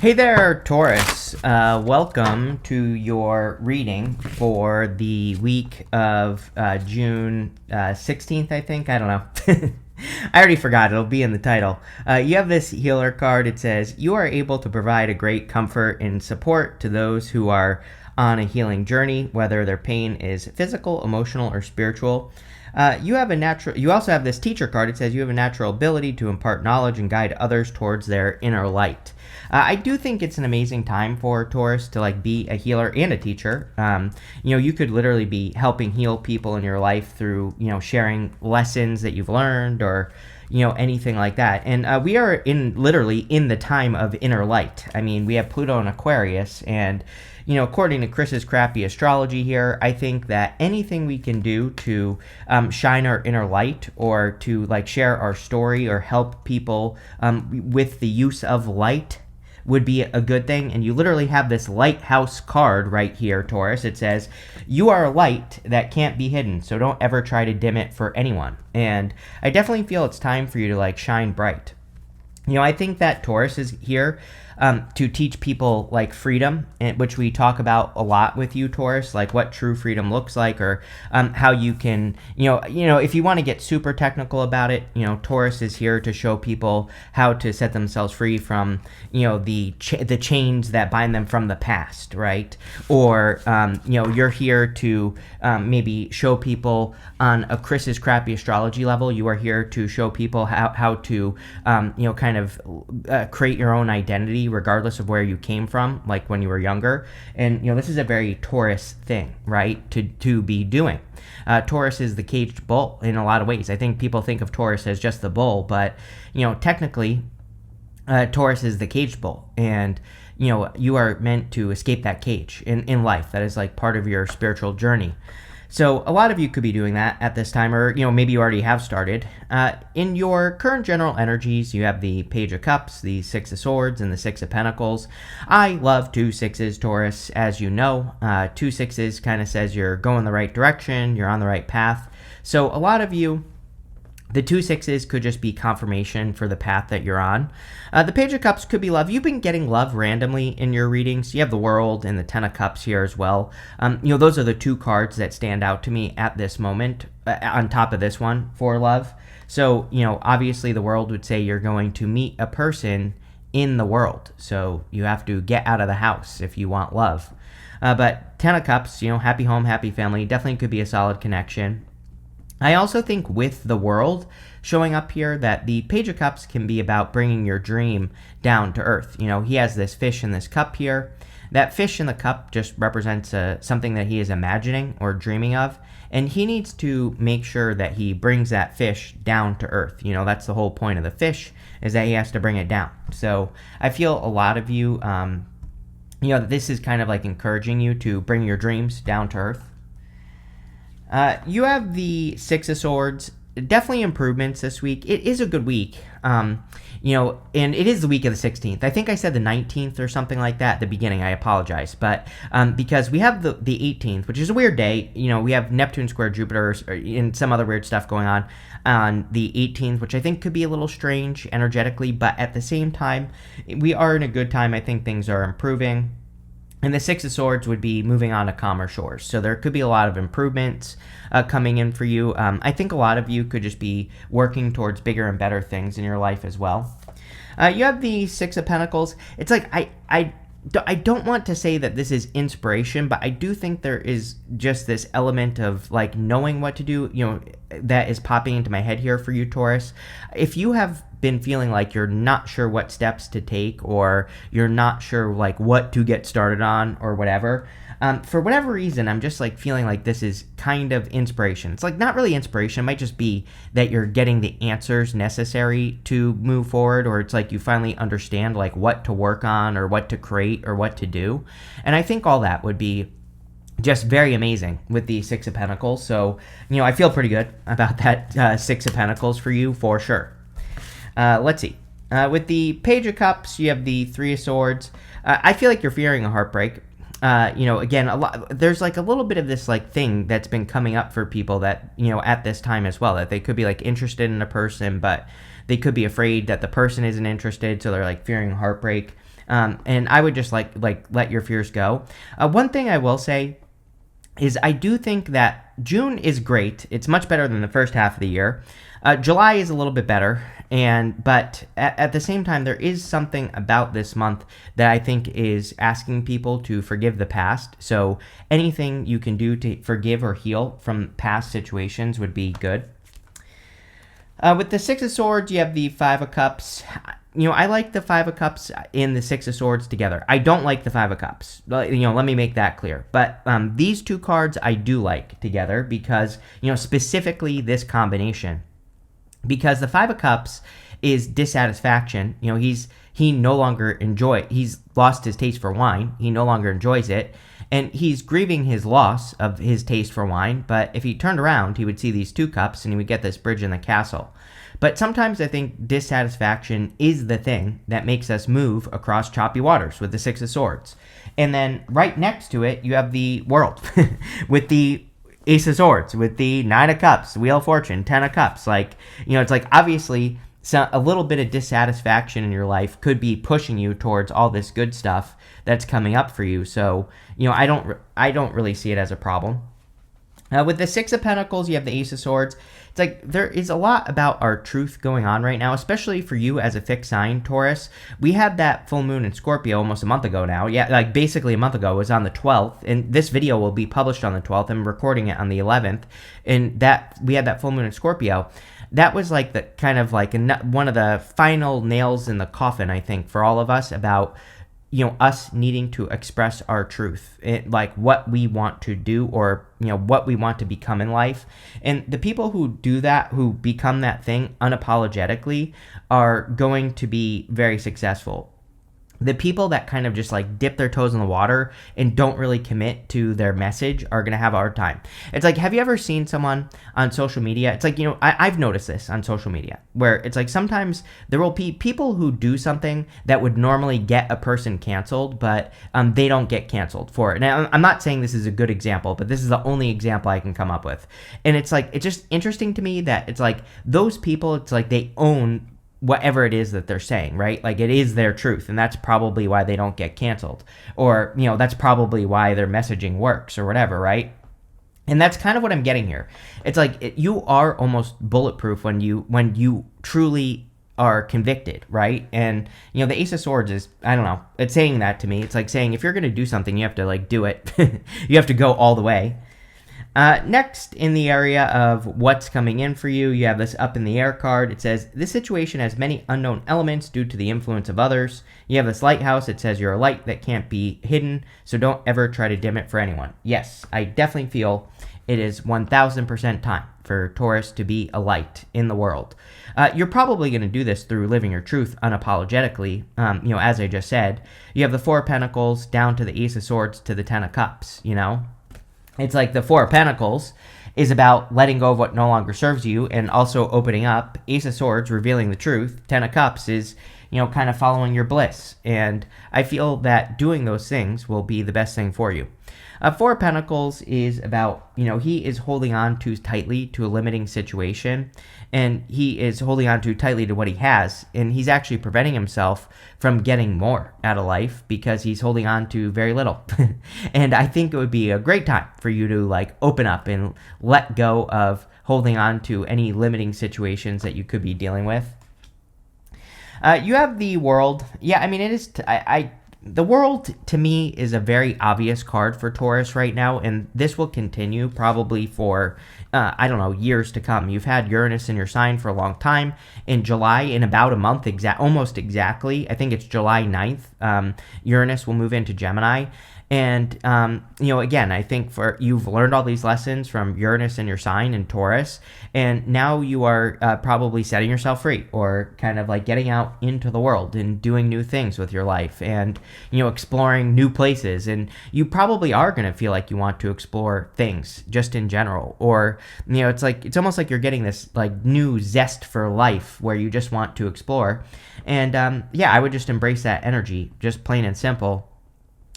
Hey there, Taurus. Welcome to your reading for the week of June 16th, I think. I don't know. I already forgot. It'll be in the title. You have this healer card. It says, you are able to provide a great comfort and support to those who are on a healing journey, whether their pain is physical, emotional, or spiritual. You also have this teacher card. It says you have a natural ability to impart knowledge and guide others towards their inner light. I do think it's an amazing time for Taurus to be a healer and a teacher. You could literally be helping heal people in your life through, sharing lessons that you've learned or, anything like that. And we are literally in the time of inner light. I mean, we have Pluto in Aquarius, and according to Chris's crappy astrology here, I think that anything we can do to shine our inner light or to share our story or help people with the use of light would be a good thing. And you literally have this lighthouse card right here, Taurus. It says, you are a light that can't be hidden, so don't ever try to dim it for anyone. And I definitely feel it's time for you to shine bright. I think that Taurus is here to teach people freedom, which we talk about a lot with you, Taurus, what true freedom looks like, or how you can, if you want to get super technical about it, Taurus is here to show people how to set themselves free from, the chains that bind them from the past, right? Or, you're here to maybe show people on a Chris's crappy astrology level. You are here to show people how to, create your own identity regardless of where you came from, when you were younger. And this is a very Taurus thing, right, to be doing. Taurus is the caged bull in a lot of ways. I think people think of Taurus as just the bull, but technically Taurus is the caged bull, and you are meant to escape that cage in life. That is part of your spiritual journey. So a lot of you could be doing that at this time, or maybe you already have started. In your current general energies, you have the Page of Cups, the Six of Swords, and the Six of Pentacles. I love 2 6s, Taurus, as you know. 2 6s kind of says you're going the right direction, you're on the right path. So a lot of you, the 2 6s could just be confirmation for the path that you're on. The Page of Cups could be love. You've been getting love randomly in your readings. You have the World and the 10 of Cups here as well. Those are the 2 cards that stand out to me at this moment, on top of this one for love. So, obviously the World would say you're going to meet a person in the world. So you have to get out of the house if you want love. But 10 of Cups, happy home, happy family, definitely could be a solid connection. I also think with the World showing up here that the Page of Cups can be about bringing your dream down to earth. He has this fish in this cup here. That fish in the cup just represents something that he is imagining or dreaming of, and he needs to make sure that he brings that fish down to earth. That's the whole point of the fish, is that he has to bring it down. So I feel a lot of you, this is kind of encouraging you to bring your dreams down to earth. You have the Six of Swords. Definitely improvements this week. It is a good week. And it is the week of the 16th. I think I said the 19th or something like that at the beginning. I apologize. But because we have the 18th, which is a weird day. We have Neptune square Jupiter and some other weird stuff going on the 18th, which I think could be a little strange energetically. But at the same time, we are in a good time. I think things are improving. And the Six of Swords would be moving on to calmer shores. So there could be a lot of improvements coming in for you. I think a lot of you could just be working towards bigger and better things in your life as well. You have the Six of Pentacles. It's I don't want to say that this is inspiration, but I do think there is just this element of knowing what to do, that is popping into my head here for you, Taurus. If you have been feeling you're not sure what steps to take, or you're not sure what to get started on or whatever, for whatever reason, I'm just feeling this is kind of inspiration. It's not really inspiration. It might just be that you're getting the answers necessary to move forward, or it's you finally understand what to work on or what to create or what to do. And I think all that would be just very amazing with the Six of Pentacles. So, I feel pretty good about that Six of Pentacles for you for sure. Let's see. With the Page of Cups, you have the Three of Swords. I feel you're fearing a heartbreak. Again, there's a little bit of this thing that's been coming up for people that, at this time as well, that they could be interested in a person, but they could be afraid that the person isn't interested. So they're fearing a heartbreak. And I would just like let your fears go. One thing I will say is I do think that June is great. It's much better than the first half of the year. July is a little bit better, but at the same time, there is something about this month that I think is asking people to forgive the past. So anything you can do to forgive or heal from past situations would be good. With the Six of Swords, you have the Five of Cups. I like the Five of Cups and the Six of Swords together. I don't like the Five of Cups. Let me make that clear. But these two cards I do like together because, specifically this combination. Because the Five of Cups is dissatisfaction. He's lost his taste for wine. He no longer enjoys it. And he's grieving his loss of his taste for wine, but if he turned around, he would see these two cups and he would get this bridge in the castle. But sometimes I think dissatisfaction is the thing that makes us move across choppy waters with the Six of Swords. And then right next to it, you have the World with the Ace of Swords, with the Nine of Cups, Wheel of Fortune, Ten of Cups. It's like obviously a little bit of dissatisfaction in your life could be pushing you towards all this good stuff that's coming up for you. So, I don't really see it as a problem. With the Six of Pentacles, you have the Ace of Swords. It's like there is a lot about our truth going on right now, especially for you as a fixed sign, Taurus. We had that full moon in Scorpio almost a month ago now. Yeah, like basically a month ago. It was on the 12th, and this video will be published on the 12th. I'm recording it on the 11th, and we had that full moon in Scorpio. That was like the kind of like one of the final nails in the coffin, I think, for all of us about us needing to express our truth, like what we want to do or, what we want to become in life. And the people who do that, who become that thing unapologetically, are going to be very successful. The people that kind of just like dip their toes in the water and don't really commit to their message are going to have a hard time. It's like, have you ever seen someone on social media? It's like, I've noticed this on social media where it's like sometimes there will be people who do something that would normally get a person canceled, but they don't get canceled for it. Now, I'm not saying this is a good example, but this is the only example I can come up with. And it's like, it's just interesting to me that it's like those people, it's like they own whatever it is that they're saying, right? Like it is their truth, and that's probably why they don't get canceled, or that's probably why their messaging works or whatever, right? And that's kind of what I'm getting here. It's like you are almost bulletproof when you truly are convicted, right? And the Ace of Swords is, I don't know, it's saying that to me. It's like saying if you're going to do something, you have to like do it. You have to go all the way. Next, in the area of what's coming in for you, you have this Up in the Air card. It says, this situation has many unknown elements due to the influence of others. You have this Lighthouse. It says, you're a light that can't be hidden, so don't ever try to dim it for anyone. Yes, I definitely feel it is 1000% time for Taurus to be a light in the world. You're probably going to do this through living your truth unapologetically, as I just said. You have the Four of Pentacles down to the Ace of Swords to the Ten of Cups, It's like the Four of Pentacles is about letting go of what no longer serves you and also opening up. Ace of Swords, revealing the truth. Ten of Cups is, kind of following your bliss. And I feel that doing those things will be the best thing for you. Four of Pentacles is about, he is holding on too tightly to a limiting situation, and he is holding on too tightly to what he has, and he's actually preventing himself from getting more out of life because he's holding on to very little. And I think it would be a great time for you to like open up and let go of holding on to any limiting situations that you could be dealing with. You have the World. Yeah, I mean, it is, the World, to me, is a very obvious card for Taurus right now, and this will continue probably for, years to come. You've had Uranus in your sign for a long time. In July, in about a month, almost exactly, I think it's July 9th, Uranus will move into Gemini. And, again, I think you've learned all these lessons from Uranus in your sign in Taurus, and now you are probably setting yourself free or kind of like getting out into the world and doing new things with your life and, exploring new places. And you probably are going to feel like you want to explore things just in general. Or, it's almost like you're getting this like new zest for life where you just want to explore. And, I would just embrace that energy, just plain and simple.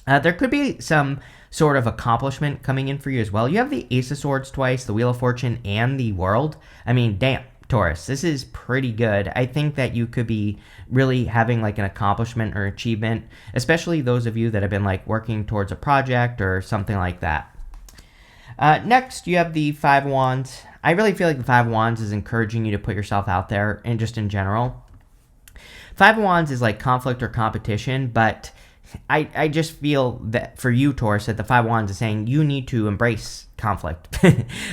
There could be some sort of accomplishment coming in for you as well. You have the Ace of Swords twice, the Wheel of Fortune, and the World. I mean, damn. Taurus. This is pretty good. I think that you could be really having like an accomplishment or achievement, especially those of you that have been like working towards a project or something like that. Next, you have the Five of Wands. I really feel like the Five of Wands is encouraging you to put yourself out there and just in general. Five of Wands is like conflict or competition, but I just feel that for you, Taurus, that the Five of Wands is saying you need to embrace conflict.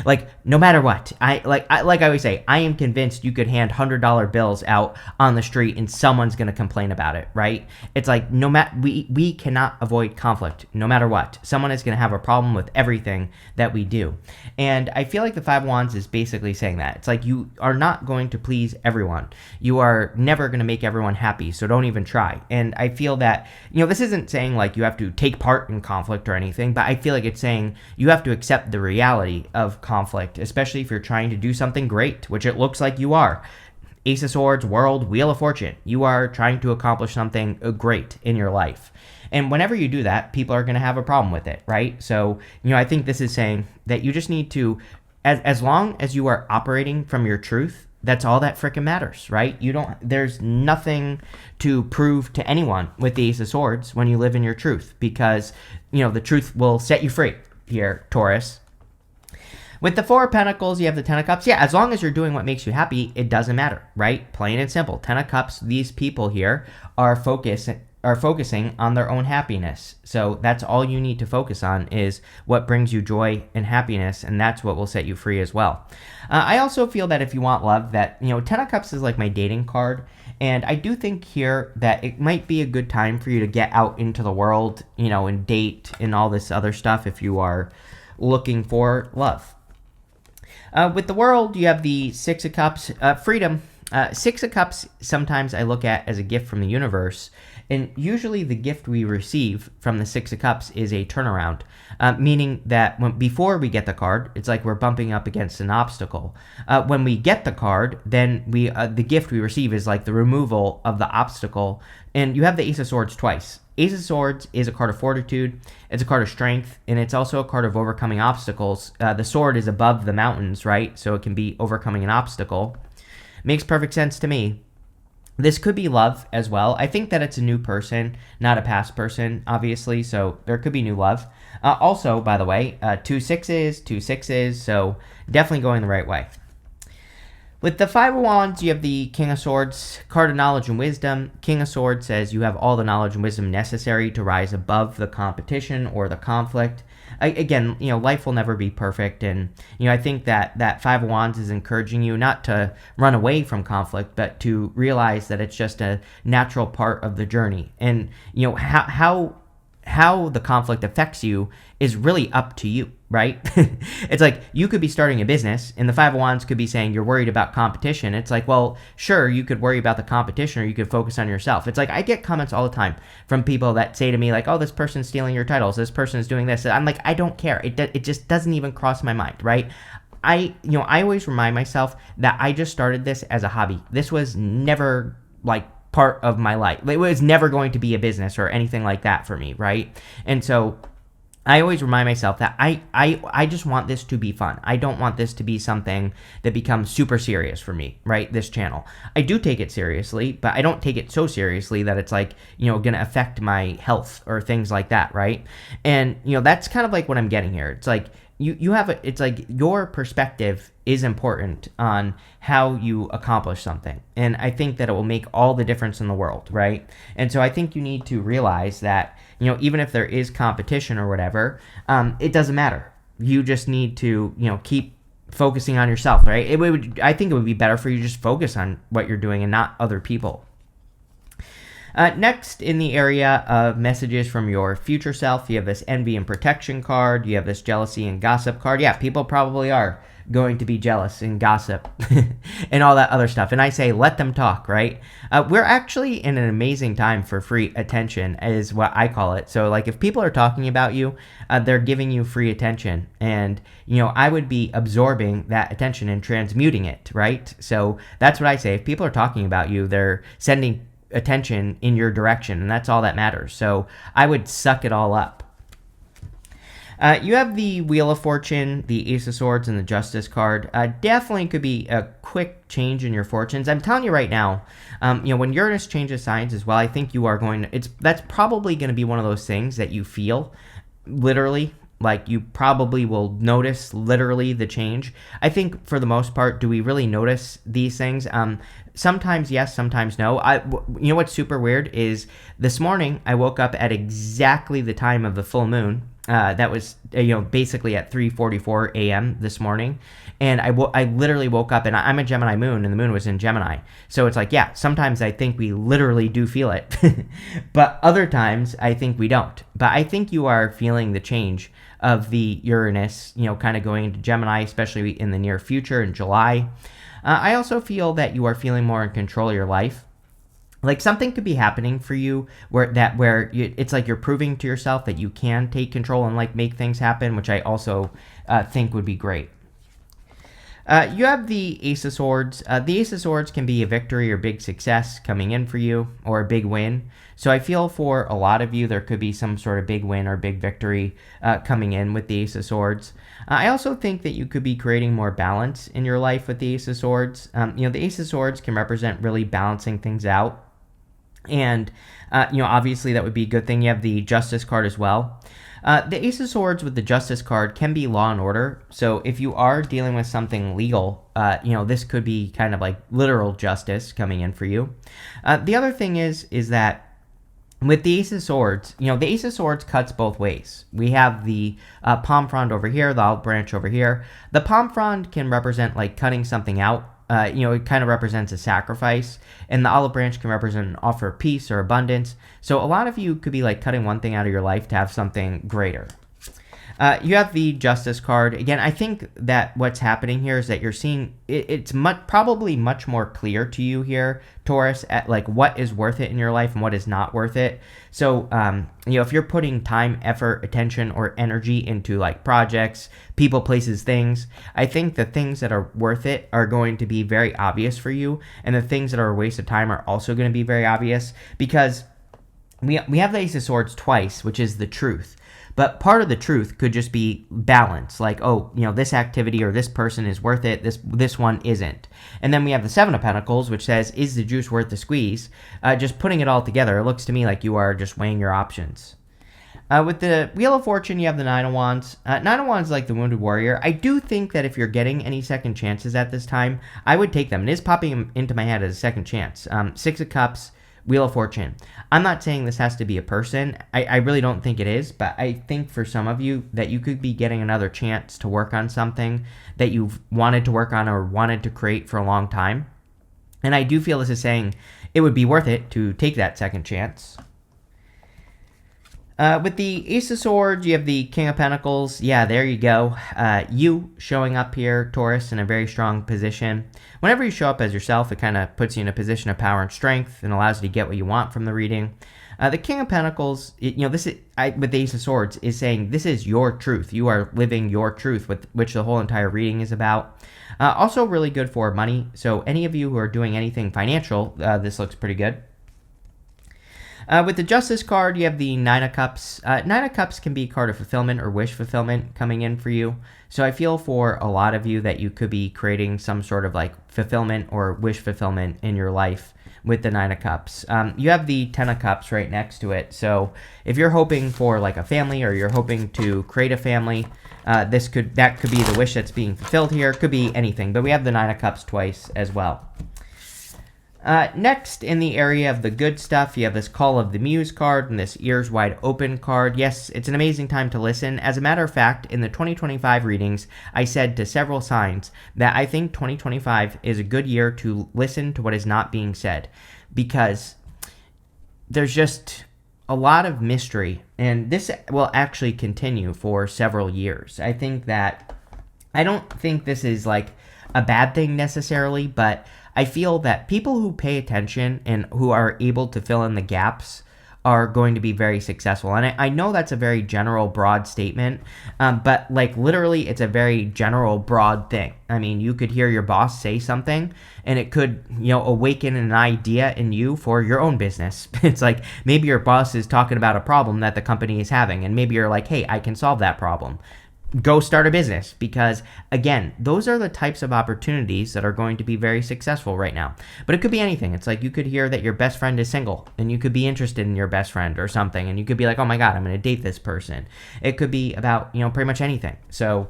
Like, no matter what. I always say, I am convinced you could hand $100 bills out on the street and someone's going to complain about it, right? It's like, no matter, we cannot avoid conflict, no matter what. Someone is going to have a problem with everything that we do. And I feel like the Five of Wands is basically saying that. It's like, you are not going to please everyone. You are never going to make everyone happy, so don't even try. And I feel that, this isn't saying like you have to take part in conflict or anything, but I feel like it's saying you have to accept the reality of conflict, especially if you're trying to do something great, which it looks like you are. Ace of Swords, World, Wheel of Fortune. You are trying to accomplish something great in your life. And whenever you do that, people are going to have a problem with it, right? So, I think this is saying that you just need to, as long as you are operating from your truth, that's all that frickin' matters, right? There's nothing to prove to anyone with the Ace of Swords when you live in your truth, because, the truth will set you free here, Taurus. With the Four of Pentacles, you have the Ten of Cups. Yeah, as long as you're doing what makes you happy, it doesn't matter, right? Plain and simple. Ten of Cups, these people here are focusing on their own happiness. So that's all you need to focus on, is what brings you joy and happiness, and that's what will set you free as well. I also feel that if you want love, that, Ten of Cups is like my dating card. And I do think here that it might be a good time for you to get out into the world, and date and all this other stuff if you are looking for love. With the World, you have the Six of Cups, freedom. Six of Cups, sometimes I look at as a gift from the universe. And usually the gift we receive from the Six of Cups is a turnaround, meaning that before we get the card, it's like we're bumping up against an obstacle. When we get the card, then the gift we receive is like the removal of the obstacle. And you have the Ace of Swords twice. Ace of Swords is a card of fortitude, it's a card of strength, and it's also a card of overcoming obstacles. The sword is above the mountains, right? So it can be overcoming an obstacle. Makes perfect sense to me. This could be love as well. I think that it's a new person, not a past person, obviously, so there could be new love. Also, by the way, 2 6s, so definitely going the right way. With the Five of Wands, you have the King of Swords, card of knowledge and wisdom. King of Swords says you have all the knowledge and wisdom necessary to rise above the competition or the conflict. Again, life will never be perfect, and I think that Five of Wands is encouraging you not to run away from conflict, but to realize that it's just a natural part of the journey. And how the conflict affects you is really up to you, right? It's like you could be starting a business and the Five of Wands could be saying you're worried about competition. It's like, well, sure, you could worry about the competition or you could focus on yourself. It's like I get comments all the time from people that say to me like, oh, this person's stealing your titles, this person's doing this. I'm like, I don't care. It just doesn't even cross my mind, right? I always remind myself that I just started this as a hobby. This was never like part of my life. It was never going to be a business or anything like that for me, right? And so I always remind myself that I just want this to be fun. I don't want this to be something that becomes super serious for me, right? This channel. I do take it seriously, but I don't take it so seriously that it's like, going to affect my health or things like that, right? And, that's kind of like what I'm getting here. It's like, it's like your perspective is important on how you accomplish something. And I think that it will make all the difference in the world, right? And so I think you need to realize that, even if there is competition or whatever, it doesn't matter. You just need to, keep focusing on yourself, right? I think it would be better for you to just focus on what you're doing and not other people. Next, in the area of messages from your future self, you have this envy and protection card. You have this jealousy and gossip card. Yeah, people probably are going to be jealous and gossip and all that other stuff. And I say, let them talk, right? We're actually in an amazing time for free attention, is what I call it. So, like, if people are talking about you, they're giving you free attention. And, I would be absorbing that attention and transmuting it, right? So that's what I say. If people are talking about you, they're sending attention in your direction, and that's all that matters. So I would suck it all up. You have the Wheel of Fortune, the Ace of Swords, and the Justice card. Definitely could be a quick change in your fortunes. I'm telling you right now, when Uranus changes signs as well, I think you are going to, that's probably going to be one of those things that you feel literally. Like you probably will notice literally the change. I think for the most part, do we really notice these things? Sometimes yes, sometimes no. You know what's super weird is this morning I woke up at exactly the time of the full moon. That was basically at 3:44 a.m. this morning, and I literally woke up, and I'm a Gemini moon, and the moon was in Gemini, so it's like, yeah, sometimes I think we literally do feel it, but other times I think we don't. But I think you are feeling the change of the Uranus, kind of going into Gemini, especially in the near future in July. I also feel that you are feeling more in control of your life. Like something could be happening for you where it's like you're proving to yourself that you can take control and like make things happen, which I also think would be great. You have the Ace of Swords. The Ace of Swords can be a victory or big success coming in for you, or a big win. So I feel for a lot of you, there could be some sort of big win or big victory coming in with the Ace of Swords. I also think that you could be creating more balance in your life with the Ace of Swords. The Ace of Swords can represent really balancing things out. And, obviously that would be a good thing. You have the Justice card as well. The Ace of Swords with the Justice card can be law and order. So if you are dealing with something legal, this could be kind of like literal justice coming in for you. The other thing is that with the Ace of Swords, the Ace of Swords cuts both ways. We have the palm frond over here, the olive branch over here. The palm frond can represent like cutting something out. It kind of represents a sacrifice, and the olive branch can represent an offer of peace or abundance. So a lot of you could be like cutting one thing out of your life to have something greater. You have the Justice card. Again, I think that what's happening here is that you're seeing it's probably much more clear to you here, Taurus, at like what is worth it in your life and what is not worth it. So, if you're putting time, effort, attention, or energy into like projects, people, places, things, I think the things that are worth it are going to be very obvious for you. And the things that are a waste of time are also going to be very obvious, because we have the Ace of Swords twice, which is the truth. But part of the truth could just be balance, like, this activity or this person is worth it, this one isn't. And then we have the Seven of Pentacles, which says, is the juice worth the squeeze? Just putting it all together, it looks to me like you are just weighing your options. With the Wheel of Fortune, you have the Nine of Wands. Nine of Wands is like the Wounded Warrior. I do think that if you're getting any second chances at this time, I would take them. It is popping into my head as a second chance. Six of Cups, Wheel of Fortune. I'm not saying this has to be a person. I really don't think it is, but I think for some of you that you could be getting another chance to work on something that you've wanted to work on or wanted to create for a long time. And I do feel this is saying it would be worth it to take that second chance. With the Ace of Swords, you have the King of Pentacles. Yeah, there you go. You showing up here, Taurus, in a very strong position. Whenever you show up as yourself, it kind of puts you in a position of power and strength and allows you to get what you want from the reading. The King of Pentacles, this is with the Ace of Swords, is saying this is your truth. You are living your truth, which the whole entire reading is about. Also really good for money. So any of you who are doing anything financial, this looks pretty good. With the Justice card, you have the Nine of Cups. Nine of Cups can be a card of fulfillment or wish fulfillment coming in for you. So I feel for a lot of you that you could be creating some sort of like fulfillment or wish fulfillment in your life with the Nine of Cups. You have the Ten of Cups right next to it. So if you're hoping for like a family or you're hoping to create a family, that could be the wish that's being fulfilled here. It could be anything, but we have the Nine of Cups twice as well. Next, in the area of the good stuff, you have this Call of the Muse card and this Ears Wide Open card. Yes, it's an amazing time to listen. As a matter of fact, in the 2025 readings, I said to several signs that I think 2025 is a good year to listen to what is not being said, because there's just a lot of mystery, and this will actually continue for several years. I don't think this is like a bad thing necessarily, but I feel that people who pay attention and who are able to fill in the gaps are going to be very successful. And I know that's a very general, broad statement, but like literally it's a very general, broad thing. I mean, you could hear your boss say something and it could, awaken an idea in you for your own business. It's like maybe your boss is talking about a problem that the company is having, and maybe you're like, hey, I can solve that problem. Go start a business, because again, those are the types of opportunities that are going to be very successful right now. But it could be anything. It's like you could hear that your best friend is single and you could be interested in your best friend or something, and you could be like, oh my God, I'm going to date this person. It could be about, pretty much anything. So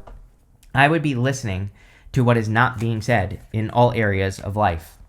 I would be listening to what is not being said in all areas of life.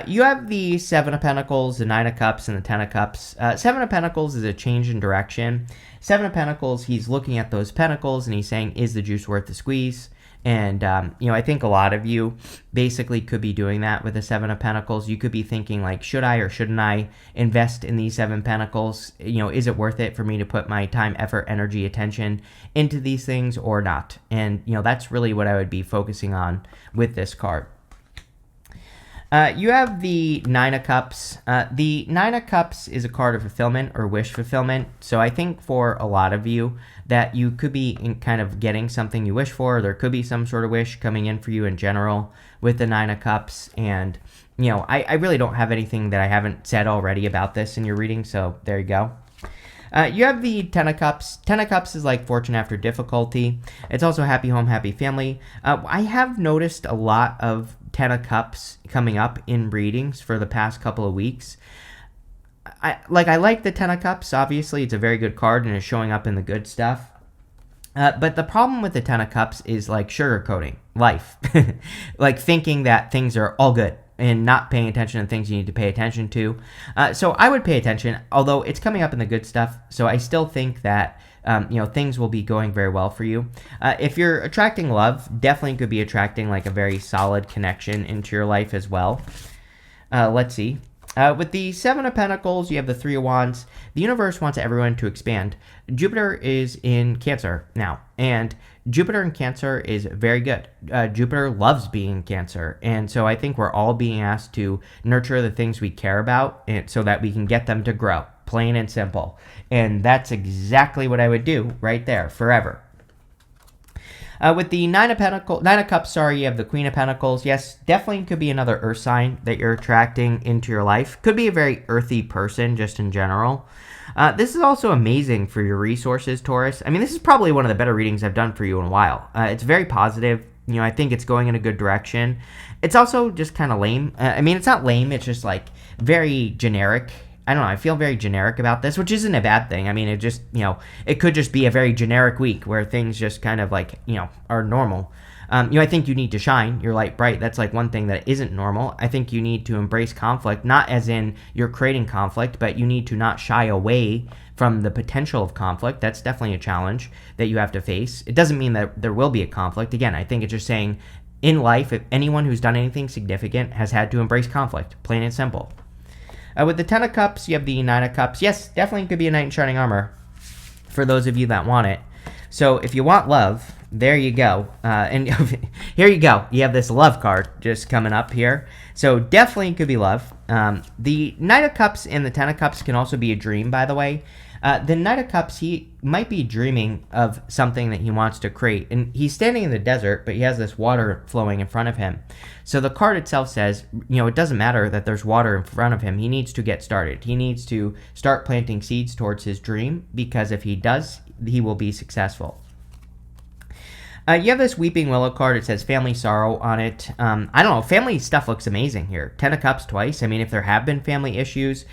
You have the Seven of Pentacles, the Nine of Cups, and the Ten of Cups. Seven of Pentacles is a change in direction. Seven of Pentacles, he's looking at those pentacles and he's saying, is the juice worth the squeeze? And, I think a lot of you basically could be doing that with the Seven of Pentacles. You could be thinking like, should I or shouldn't I invest in these Seven Pentacles? Is it worth it for me to put my time, effort, energy, attention into these things or not? And, that's really what I would be focusing on with this card. You have the Nine of Cups. The Nine of Cups is a card of fulfillment or wish fulfillment. So I think for a lot of you that you could be kind of getting something you wish for. There could be some sort of wish coming in for you in general with the Nine of Cups. And, I really don't have anything that I haven't said already about this in your reading. So there you go. You have the Ten of Cups. Ten of Cups is like fortune after difficulty. It's also happy home, happy family. I have noticed a lot of Ten of Cups coming up in readings for the past couple of weeks. I like the Ten of Cups. Obviously, it's a very good card and it's showing up in the good stuff. But the problem with the Ten of Cups is like sugarcoating life. Like thinking that things are all good and not paying attention to things you need to pay attention to. So I would pay attention, although it's coming up in the good stuff. So I still think that things will be going very well for you. If you're attracting love, definitely could be attracting like a very solid connection into your life as well. Let's see. With the Seven of Pentacles, you have the Three of Wands. The universe wants everyone to expand. Jupiter is in Cancer now, and Jupiter in Cancer is very good. Jupiter loves being in Cancer, and so I think we're all being asked to nurture the things we care about so that we can get them to grow, plain and simple. And that's exactly what I would do right there, forever. With the Nine of Cups, you have the Queen of Pentacles. Yes, definitely could be another earth sign that you're attracting into your life. Could be a very earthy person just in general. This is also amazing for your resources, Taurus. I mean, this is probably one of the better readings I've done for you in a while. It's very positive. I think it's going in a good direction. It's also just kind of lame. It's not lame. It's just like very generic. I don't know, I feel very generic about this, which isn't a bad thing. It just, it could just be a very generic week where things just kind of like, are normal. I think you need to shine your light bright. That's like one thing that isn't normal. I think you need to embrace conflict, not as in you're creating conflict, but you need to not shy away from the potential of conflict. That's definitely a challenge that you have to face. It doesn't mean that there will be a conflict. Again, I think it's just saying in life, if anyone who's done anything significant has had to embrace conflict, plain and simple. With the Ten of Cups, you have the Nine of Cups. Yes, definitely could be a knight in shining armor for those of you that want it. So if you want love, there you go. And here you go. You have this love card just coming up here. So definitely could be love. The Knight of Cups and the Ten of Cups can also be a dream, by the way. The Knight of Cups, he might be dreaming of something that he wants to create. And he's standing in the desert, but he has this water flowing in front of him. So the card itself says, it doesn't matter that there's water in front of him. He needs to get started. He needs to start planting seeds towards his dream, because if he does, he will be successful. You have this Weeping Willow card. It says family sorrow on it. I don't know. Family stuff looks amazing here. Ten of Cups twice. If there have been family issues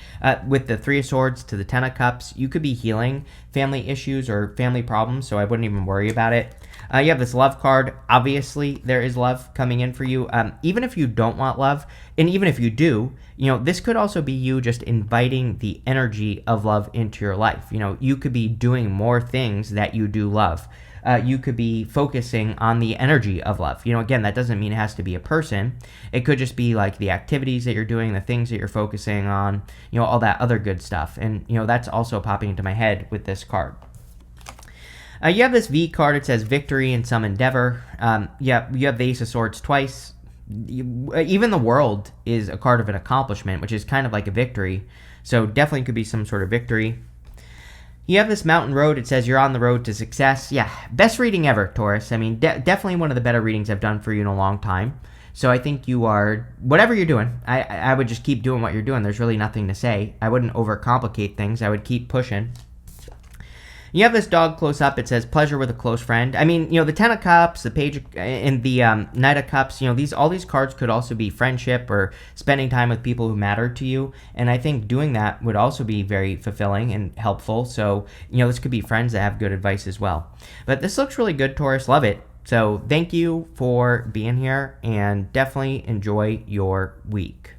with the Three of Swords to the Ten of Cups, you could be healing family issues or family problems, so I wouldn't even worry about it. You have this love card. Obviously, there is love coming in for you. Even if you don't want love, and even if you do, this could also be you just inviting the energy of love into your life. You could be doing more things that you do love. You could be focusing on the energy of love. Again, that doesn't mean it has to be a person. It could just be like the activities that you're doing, the things that you're focusing on, all that other good stuff. And, that's also popping into my head with this card. You have this V card. It says victory in some endeavor. You have the Ace of Swords twice. Even the World is a card of an accomplishment, which is kind of like a victory. So definitely could be some sort of victory. You have this mountain road. It says you're on the road to success. Yeah, best reading ever, Taurus. I mean, definitely one of the better readings I've done for you in a long time. So I think you are, whatever you're doing, I would just keep doing what you're doing. There's really nothing to say. I wouldn't overcomplicate things. I would keep pushing. You have this dog close up. It says pleasure with a close friend. I mean, the Ten of Cups, the Page, and the Knight of Cups. All these cards could also be friendship or spending time with people who matter to you. And I think doing that would also be very fulfilling and helpful. So this could be friends that have good advice as well. But this looks really good, Taurus. Love it. So thank you for being here, and definitely enjoy your week.